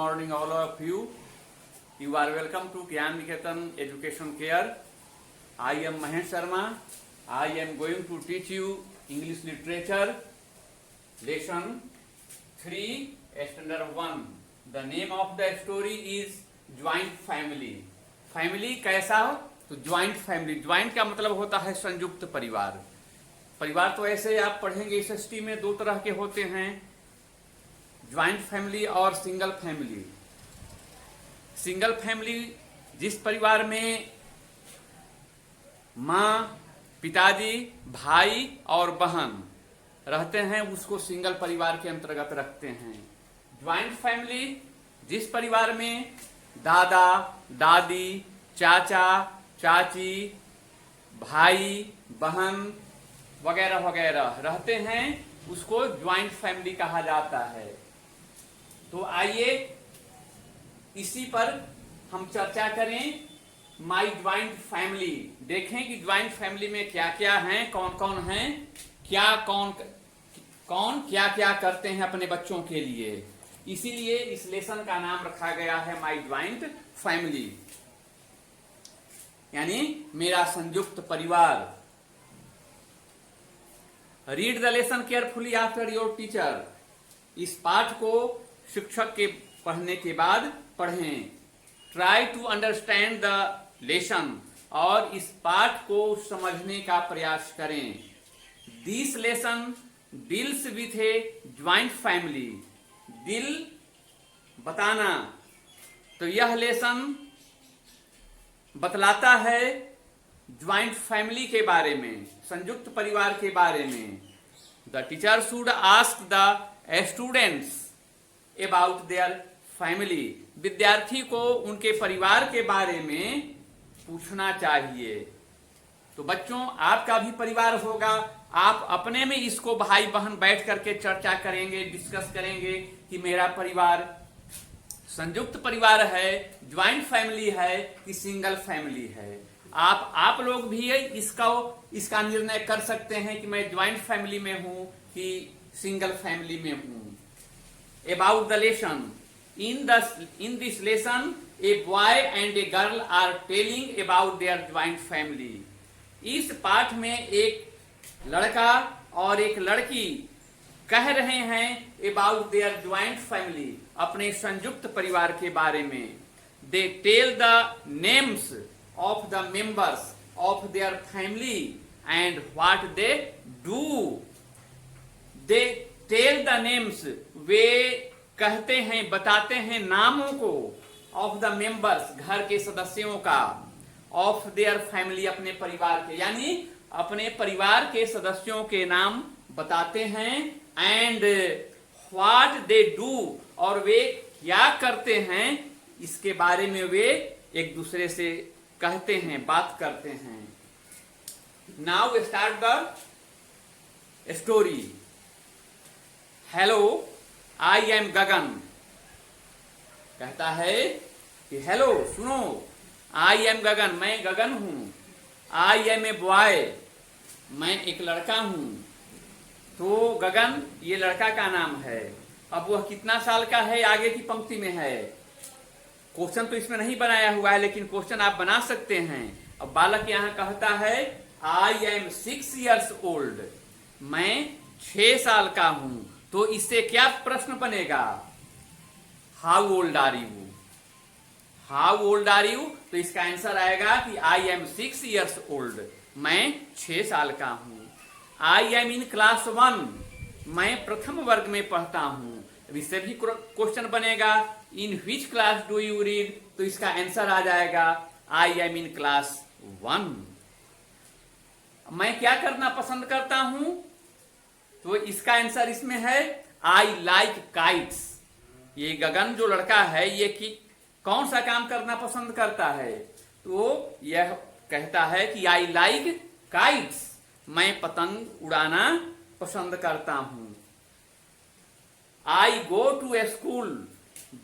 morning, all of you. You are welcome to Gyan Niketan Education Care. I am Mahesh Sharma. I am going to teach you English Literature, Lesson 3, Standard 1. The name of the story is Joint Family. Family कैसा हो? तो joint family. Joint का मतलब होता है संयुक्त परिवार. परिवार तो ऐसे आप पढ़ेंगे एसएसटी में दो तरह के होते हैं, ज्वाइंट फैमिली और सिंगल फैमिली. सिंगल फैमिली जिस परिवार में माँ, पिताजी, भाई और बहन रहते हैं उसको सिंगल परिवार के अंतर्गत रखते हैं. ज्वाइंट फैमिली जिस परिवार में दादा, दादी, चाचा, चाची, भाई, बहन वगैरह वगैरह रहते हैं उसको ज्वाइंट फैमिली कहा जाता है. तो आइए इसी पर हम चर्चा करें. माई ज्वाइंट फैमिली देखें कि ज्वाइंट फैमिली में क्या क्या हैं, कौन कौन हैं, कौन क्या क्या करते हैं अपने बच्चों के लिए. इसीलिए इस लेसन का नाम रखा गया है माई ज्वाइंट फैमिली, यानी मेरा संयुक्त परिवार. Read the lesson carefully after your teacher. इस पाठ को शिक्षक के पढ़ने के बाद पढ़ें. Try to understand the lesson, और इस पाठ को समझने का प्रयास करें. This lesson deals with a joint family. दिल बताना, तो यह लेसन बतलाता है ज्वाइंट फैमिली के बारे में, संयुक्त परिवार के बारे में. The teacher should ask the students about their family. विद्यार्थी को उनके परिवार के बारे में पूछना चाहिए. तो बच्चों, आपका भी परिवार होगा, आप अपने में इसको भाई बहन बैठ करके चर्चा करेंगे, डिस्कस करेंगे कि मेरा परिवार संयुक्त परिवार है, ज्वाइंट फैमिली है कि सिंगल फैमिली है. आप लोग भी इसका निर्णय कर सकते हैं कि मैं ज्वाइंट फैमिली में हूं कि सिंगल फैमिली में हूं. About the lesson. In this lesson, a boy and a girl are telling about their joint family. इस पाठ में एक लड़का और एक लड़की कह रहे हैं about their joint family, अपने संयुक्त परिवार के बारे में. They tell the names of the members of their family and what they do. They tell the names, वे कहते हैं, बताते हैं नामों को, ऑफ द मेंबर्स, घर के सदस्यों का, ऑफ देयर फैमिली, अपने परिवार के, यानी अपने परिवार के सदस्यों के नाम बताते हैं. एंड व्हाट दे डू, और वे क्या करते हैं इसके बारे में वे एक दूसरे से कहते हैं, बात करते हैं. Now start the story. Hello, I am Gagan. कहता है कि हेलो, सुनो, आई एम गगन, मैं गगन हूं. आई एम ए बॉय, मैं एक लड़का हूं. तो गगन ये लड़का का नाम है. अब वह कितना साल का है आगे की पंक्ति में है. क्वेश्चन तो इसमें नहीं बनाया हुआ है, लेकिन क्वेश्चन आप बना सकते हैं. अब बालक यहां कहता है आई एम 6 years old, मैं 6 साल का हूं. तो इससे क्या प्रश्न बनेगा? How old are you. How old are you, तो इसका आंसर आएगा कि आई एम 6 years old, मैं 6 साल का हूं. आई एम इन क्लास 1, मैं प्रथम वर्ग में पढ़ता हूं. इससे भी क्वेश्चन बनेगा in which class do you read, तो इसका आंसर आ जाएगा आई एम इन क्लास 1. मैं क्या करना पसंद करता हूं, तो इसका आंसर इसमें है आई लाइक काइट्स. ये गगन जो लड़का है ये कि कौन सा काम करना पसंद करता है, तो यह कहता है कि आई लाइक काइट्स, मैं पतंग उड़ाना पसंद करता हूं. I go to a school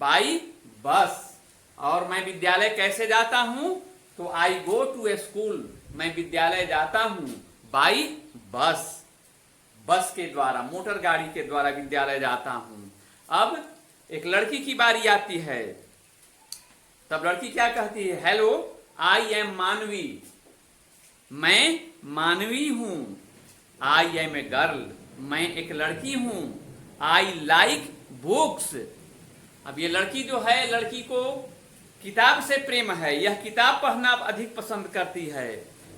by bus, और मैं विद्यालय कैसे जाता हूं, तो आई गो टू ए स्कूल, मैं विद्यालय जाता हूं बाई बस, बस के द्वारा, मोटर गाड़ी के द्वारा विद्यालय जाता हूं. अब एक लड़की की बारी आती है, तब लड़की क्या कहती है? हेलो, आई एम मानवी, मैं मानवी हूं। आई एम ए गर्ल, मैं एक लड़की हूं। आई लाइक बुक्स, अब ये लड़की जो है, लड़की को किताब से प्रेम है, यह किताब पढ़ना अधिक पसंद करती है।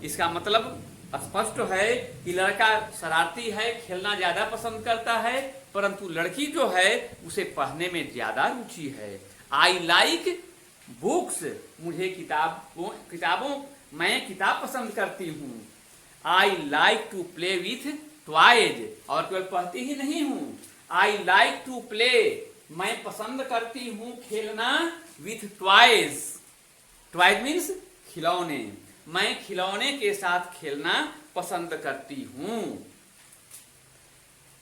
इसका मतलब स्पष्ट है कि लड़का शरारती है, खेलना ज्यादा पसंद करता है, परंतु लड़की जो है उसे पढ़ने में ज्यादा रुचि है। आई लाइक बुक्स, मुझे किताबों मैं किताब पसंद करती हूँ। I like to play with toys, और केवल पढ़ती ही नहीं हूँ, आई लाइक टू प्ले, मैं पसंद करती हूँ खेलना विथ टॉयज। टॉयज मीन्स खिलौने, मैं खिलौने के साथ खेलना पसंद करती हूं।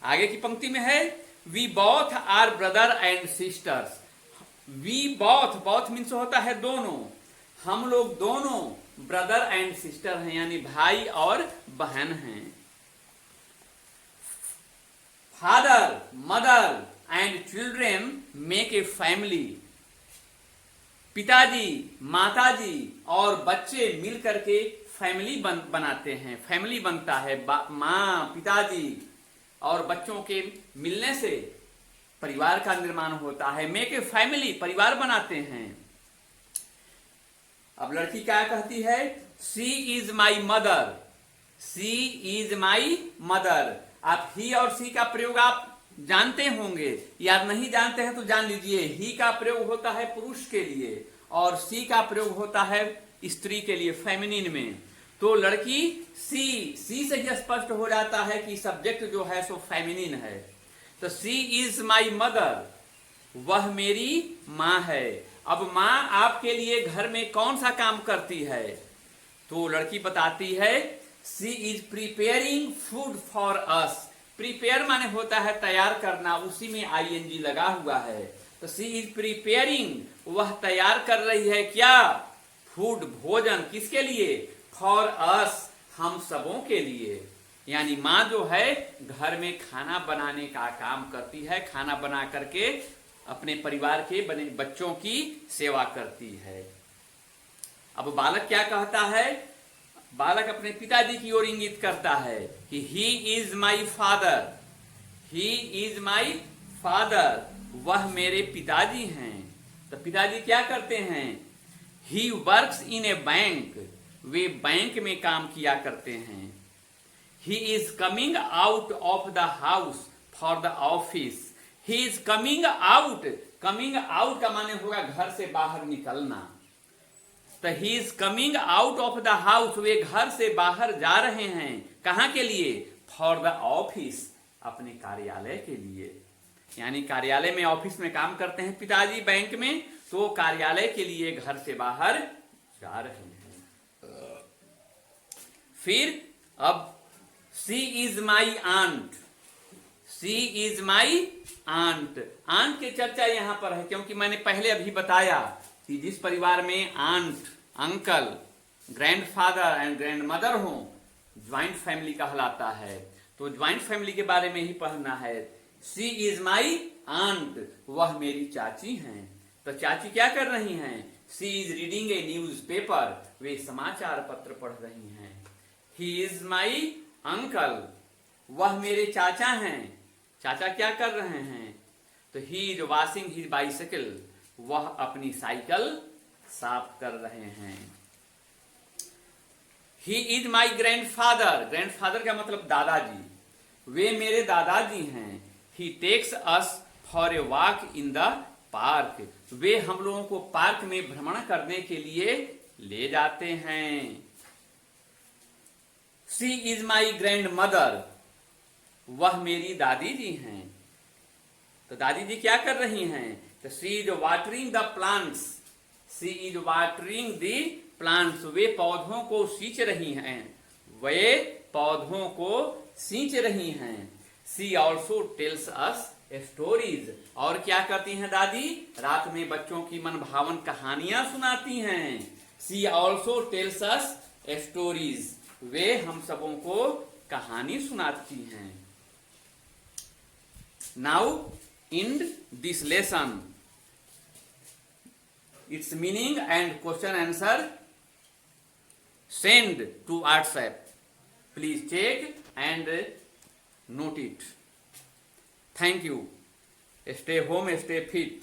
आगे की पंक्ति में है we both are brother and sisters. We both, both means होता है दोनों, हम लोग दोनों ब्रदर एंड सिस्टर हैं, यानी भाई और बहन हैं। Father, mother and children make a family. पिताजी, माताजी और बच्चे मिलकर के फैमिली बनाते हैं, फैमिली बनता है। माँ, पिताजी और बच्चों के मिलने से परिवार का निर्माण होता है। मेक ए फैमिली, परिवार बनाते हैं। अब लड़की क्या कहती है? She is my mother, she is my mother. आप ही और सी का प्रयोग आप जानते होंगे, या नहीं जानते हैं तो जान लीजिए। ही का प्रयोग होता है पुरुष के लिए और सी का प्रयोग होता है स्त्री के लिए, फेमिनिन में। तो लड़की सी से ही स्पष्ट हो जाता है कि सब्जेक्ट जो है सो फेमिनिन है। तो सी इज माई मदर, वह मेरी माँ है। अब माँ आपके लिए घर में कौन सा काम करती है? तो लड़की बताती है she is preparing food for us. Prepare माने होता है तैयार करना, उसी में आईएनजी लगा हुआ है। तो सी इज प्रिपेयरिंग, वह तैयार कर रही है क्या? फूड, भोजन, किसके लिए? फॉर अस, हम सबों के लिए। यानी माँ जो है घर में खाना बनाने का काम करती है, खाना बना करके अपने परिवार के बने बच्चों की सेवा करती है। अब बालक क्या कहता है? बालक अपने पिताजी की ओर इंगित करता है कि he is my father, he is my father, वह मेरे पिताजी हैं। तो पिताजी क्या करते हैं? He works in a bank, वे बैंक में काम किया करते हैं। He is coming out of the house for the office. He is coming out, coming out का माने होगा घर से बाहर निकलना। तो he is coming out of the house, वे घर से बाहर जा रहे हैं। कहां के लिए? फॉर द ऑफिस, अपने कार्यालय के लिए। यानी कार्यालय में, ऑफिस में काम करते हैं पिताजी बैंक में, तो कार्यालय के लिए घर से बाहर जा रहे हैं। फिर अब she is my aunt, she is my aunt. Aunt की चर्चा यहां पर है क्योंकि मैंने पहले अभी बताया कि जिस परिवार में aunt, uncle, grandfather and grandmother हो, ज्वाइंट फैमिली कहलाता है। तो ज्वाइंट फैमिली के बारे में ही पढ़ना है। सी इज माई आंट, वह मेरी चाची हैं। तो चाची क्या कर रही हैं? She is reading a newspaper, वे समाचार पत्र पढ़ रही हैं। ही इज माई अंकल, वह मेरे चाचा हैं। चाचा क्या कर रहे हैं? तो he is washing his bicycle, वह अपनी साइकिल साफ कर रहे हैं। He is my grandfather, grandfather का मतलब दादाजी, वे मेरे दादाजी हैं। He takes us for a walk in the park, वे हम लोगों को पार्क में भ्रमण करने के लिए ले जाते हैं। She is my grand mother, वह मेरी दादी जी हैं। तो दादी जी क्या कर रही हैं? तो she is watering the plants, she is watering the plants, वे पौधों को सींच रही हैं, वे पौधों को सींच रही हैं। सी ऑल्सो टेल्स अस स्टोरीज, और क्या करती हैं दादी? रात में बच्चों की मनभावन कहानियां सुनाती हैं। सी ऑल्सो टेल्स अस स्टोरीज, वे हम सबों को कहानी सुनाती हैं। Now end this lesson. Its meaning and question answer send to WhatsApp. Please check and note it. Thank you. Stay home, stay fit.